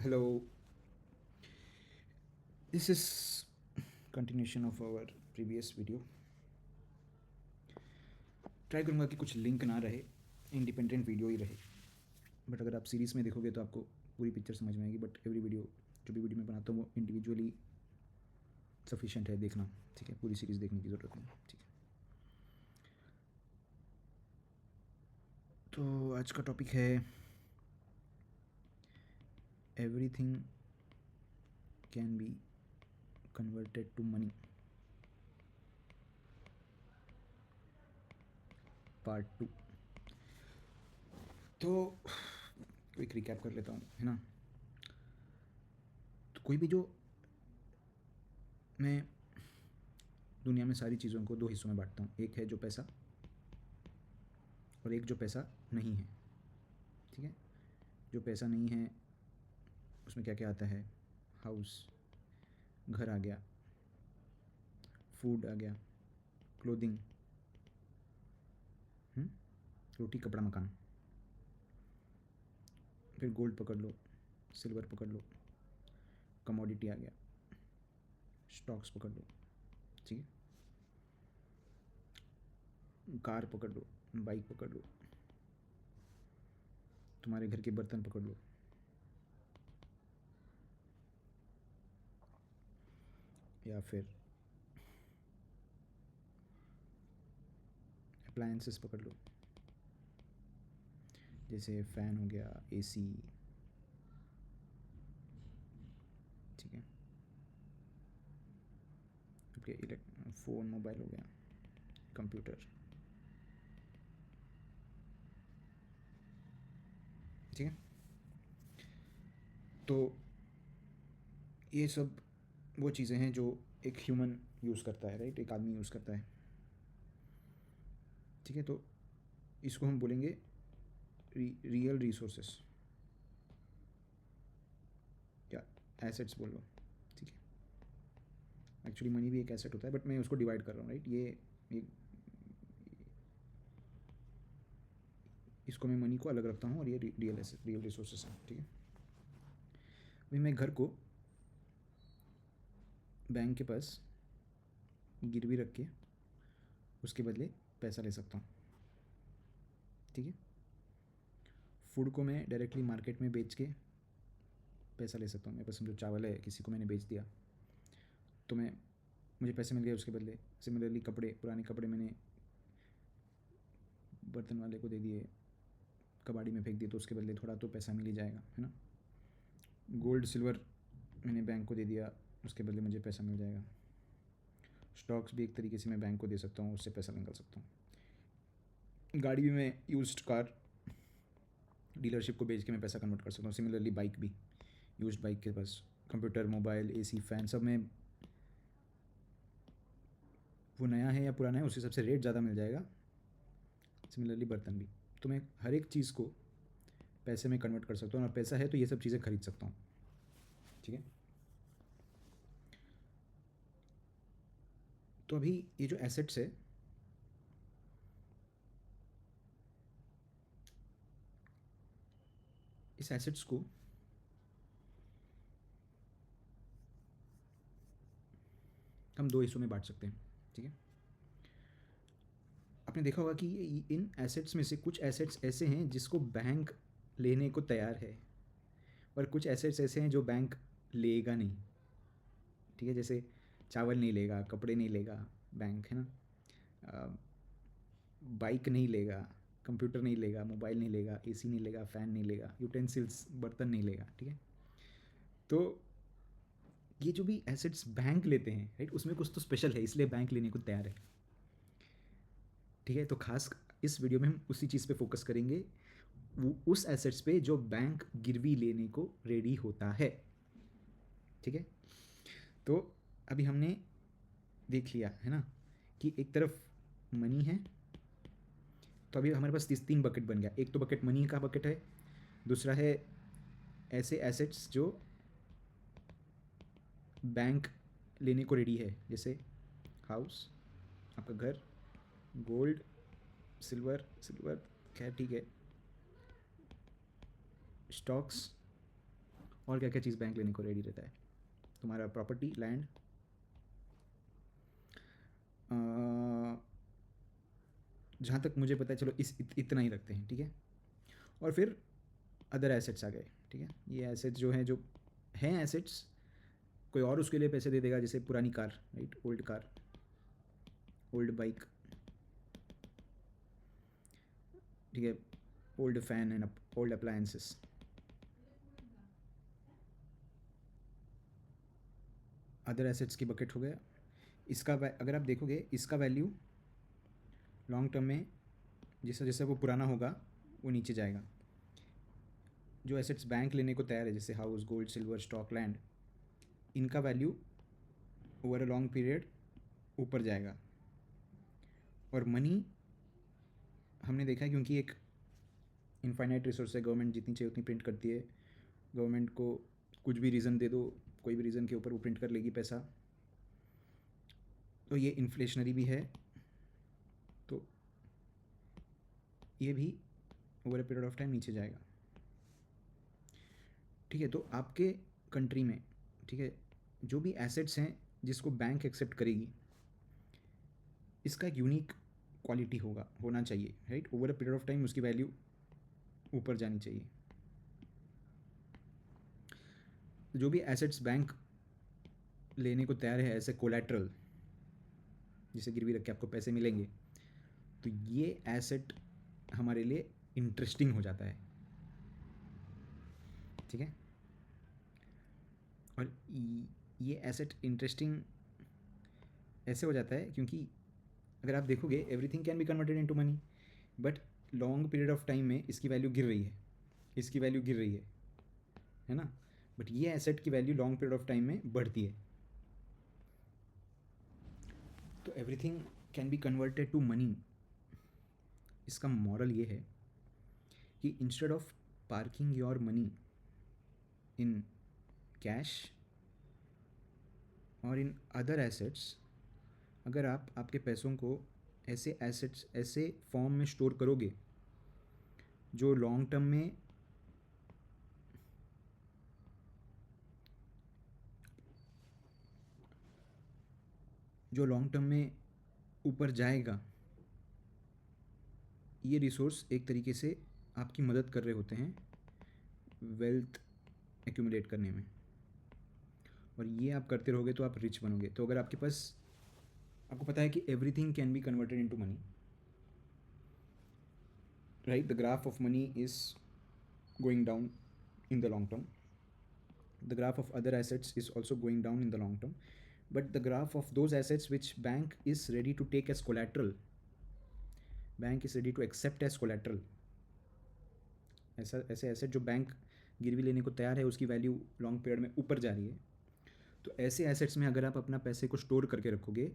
Hello, this is continuation of our previous video. Try करूँगा कि कुछ लिंक ना रहे, इंडिपेंडेंट वीडियो ही रहे. बट अगर आप सीरीज़ में देखोगे तो आपको पूरी पिक्चर समझ में आएगी. बट एवरी वीडियो जो भी वीडियो मैं बनाता हूँ वो इंडिविजुअली सफिशेंट है देखना. ठीक है, पूरी सीरीज़ देखने की ज़रूरत नहीं. ठीक है, तो आज का टॉपिक है everything can be converted to money, part 2. तो क्विक रिकैप कर लेता हूँ, है ना. तो कोई भी जो मैं दुनिया में सारी चीज़ों को दो हिस्सों में बांटता हूँ. एक है जो पैसा और एक जो पैसा नहीं है. ठीक है, जो पैसा नहीं है उसमें क्या क्या आता है. हाउस, घर आ गया, फूड आ गया, क्लोथिंग, रोटी कपड़ा मकान. फिर गोल्ड पकड़ लो, सिल्वर पकड़ लो, कमोडिटी आ गया, स्टॉक्स पकड़ लो. ठीक है, कार पकड़ लो, बाइक पकड़ लो, तुम्हारे घर के बर्तन पकड़ लो, या फिर अप्लायंसेस पकड़ लो, जैसे फ़ैन हो गया, एसी. ठीक है, आपके फ़ोन मोबाइल हो गया, कंप्यूटर. ठीक है, तो ये सब वो चीज़ें हैं जो एक ह्यूमन यूज़ करता है, राइट. एक आदमी यूज़ करता है. ठीक है, तो इसको हम बोलेंगे रियल रिसोर्सेस या एसेट्स बोल लो. ठीक है, एक्चुअली मनी भी एक एसेट होता है बट मैं उसको डिवाइड कर रहा हूँ, राइट. ये इसको मैं मनी को अलग रखता हूँ और ये रियल एसेट, रियल रिसोर्सेस हैं. ठीक है, अभी मैं घर को बैंक के पास गिरवी रख के उसके बदले पैसा ले सकता हूँ. ठीक है, फूड को मैं डायरेक्टली मार्केट में बेच के पैसा ले सकता हूँ. मेरे पास जो चावल है किसी को मैंने बेच दिया तो मुझे पैसे मिल गए उसके बदले. सिमिलरली कपड़े, पुराने कपड़े मैंने बर्तन वाले को दे दिए, कबाड़ी में फेंक दिए तो उसके बदले थोड़ा तो पैसा मिल ही जाएगा, है ना. गोल्ड सिल्वर मैंने बैंक को दे दिया, उसके बदले मुझे पैसा मिल जाएगा. स्टॉक्स भी एक तरीके से मैं बैंक को दे सकता हूँ, उससे पैसा निकाल सकता हूँ. गाड़ी भी मैं यूज्ड कार डीलरशिप को बेच के मैं पैसा कन्वर्ट कर सकता हूँ. सिमिलरली बाइक भी, यूज्ड बाइक के पास कंप्यूटर, मोबाइल, एसी, फ़ैन सब में वो नया है या पुराना है उस हिसाब से रेट ज़्यादा मिल जाएगा. सिमिलरली बर्तन भी. तो मैं हर एक चीज़ को पैसे में कन्वर्ट कर सकता हूँ और पैसा है तो ये सब चीज़ें खरीद सकता हूँ. ठीक है, तो अभी ये जो एसेट्स है इस एसेट्स को हम दो हिस्सों में बांट सकते हैं. ठीक है, आपने देखा होगा कि इन एसेट्स में से कुछ एसेट्स ऐसे हैं जिसको बैंक लेने को तैयार है और कुछ एसेट्स ऐसे हैं जो बैंक लेगा नहीं. ठीक है, जैसे चावल नहीं लेगा, कपड़े नहीं लेगा बैंक, है ना. बाइक नहीं लेगा, कंप्यूटर नहीं लेगा, मोबाइल नहीं लेगा, एसी नहीं लेगा, फ़ैन नहीं लेगा, यूटेंसिल्स बर्तन नहीं लेगा. ठीक है, तो ये जो भी एसेट्स बैंक लेते हैं, राइट, उसमें कुछ तो स्पेशल है इसलिए बैंक लेने को तैयार है. ठीक है, तो खास इस वीडियो में हम उसी चीज़ पे फोकस करेंगे, वो उस एसेट्स पे जो बैंक गिरवी लेने को रेडी होता है. ठीक है, तो अभी हमने देख लिया है ना कि एक तरफ मनी है. तो अभी हमारे पास तीन बकेट बन गया. एक तो बकेट मनी का बकेट है, दूसरा है ऐसे एसेट्स जो बैंक लेने को रेडी है, जैसे हाउस, आपका घर, गोल्ड, सिल्वर, खैर ठीक है, स्टॉक्स और क्या क्या चीज़ बैंक लेने को रेडी रहता है? तुम्हारा प्रॉपर्टी, लैंड, जहाँ तक मुझे पता है, चलो इतना ही रखते हैं, ठीक है। और फिर अदर एसेट्स आ गए, ठीक है। ये एसेट्स जो हैं, जो हैं एसेट्स, कोई और उसके लिए पैसे दे देगा, जैसे पुरानी car, right, old car, old bike, ठीक है, old fan and old appliances. Other assets की बकेट हो गया। इसका अगर आप देखोगे, इसका वैल्यू लॉन्ग टर्म में जैसे जैसे वो पुराना होगा वो नीचे जाएगा। जो एसेट्स बैंक लेने को तैयार है, जैसे house, gold, silver, stock, land, इनका value over a long period ऊपर जाएगा। और मनी हमने देखा है, क्योंकि एक इनफाइनाइट रिसोर्स है, गवर्नमेंट जितनी चाहिए उतनी प्रिंट करती है। गवर्नमेंट को कुछ भी रीज़न दे दो, कोई भी रीज़न के ऊपर वो प्रिंट कर लेगी पैसा। तो ये इन्फ्लेशनरी भी है, तो ये भी over a period of time नीचे जाएगा, ठीक है। तो आपके कंट्री में, ठीक है, जो भी एसेट्स हैं जिसको बैंक एक्सेप्ट करेगी, इसका एक यूनिक क्वालिटी होना चाहिए, right. Over a period of time उसकी वैल्यू ऊपर जानी चाहिए। जो भी एसेट्स बैंक लेने को तैयार है एज ए कोलैटरल, जिसे गिरवी रख के आपको पैसे मिलेंगे, तो ये एसेट हमारे लिए इंटरेस्टिंग हो जाता है, ठीक है। और ये एसेट इंटरेस्टिंग ऐसे हो जाता है क्योंकि अगर आप देखोगे, everything can be converted into money, but long period of time में इसकी वैल्यू गिर रही है, इसकी वैल्यू गिर रही है ना। बट ये एसेट की value long period of time में बढ़ती है। तो everything can be converted to money. इसका मॉरल ये है कि instead of parking your money in cash or in other assets, अगर आप आपके पैसों को ऐसे एसेट्स, ऐसे फॉर्म में स्टोर करोगे जो लॉन्ग टर्म में ऊपर जाएगा, ये रिसोर्स एक तरीके से आपकी मदद कर रहे होते हैं वेल्थ एक्यूमुलेट करने में। और ये आप करते रहोगे तो आप रिच बनोगे। तो अगर आपके पास, आपको पता है कि everything can be converted into money, right. The graph of money is going down in the long term. The graph of other assets is also going down in the long term, but the graph of those assets which bank is ready to take as collateral, bank is ready to accept as collateral, ऐसे asset जो bank गिरवी लेने को तैयार है, उसकी value long period में ऊपर जा रही है, तो ऐसे एसेट्स में अगर आप अपना पैसे को स्टोर करके रखोगे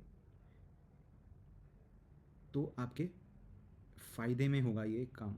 तो आपके फ़ायदे में होगा ये काम।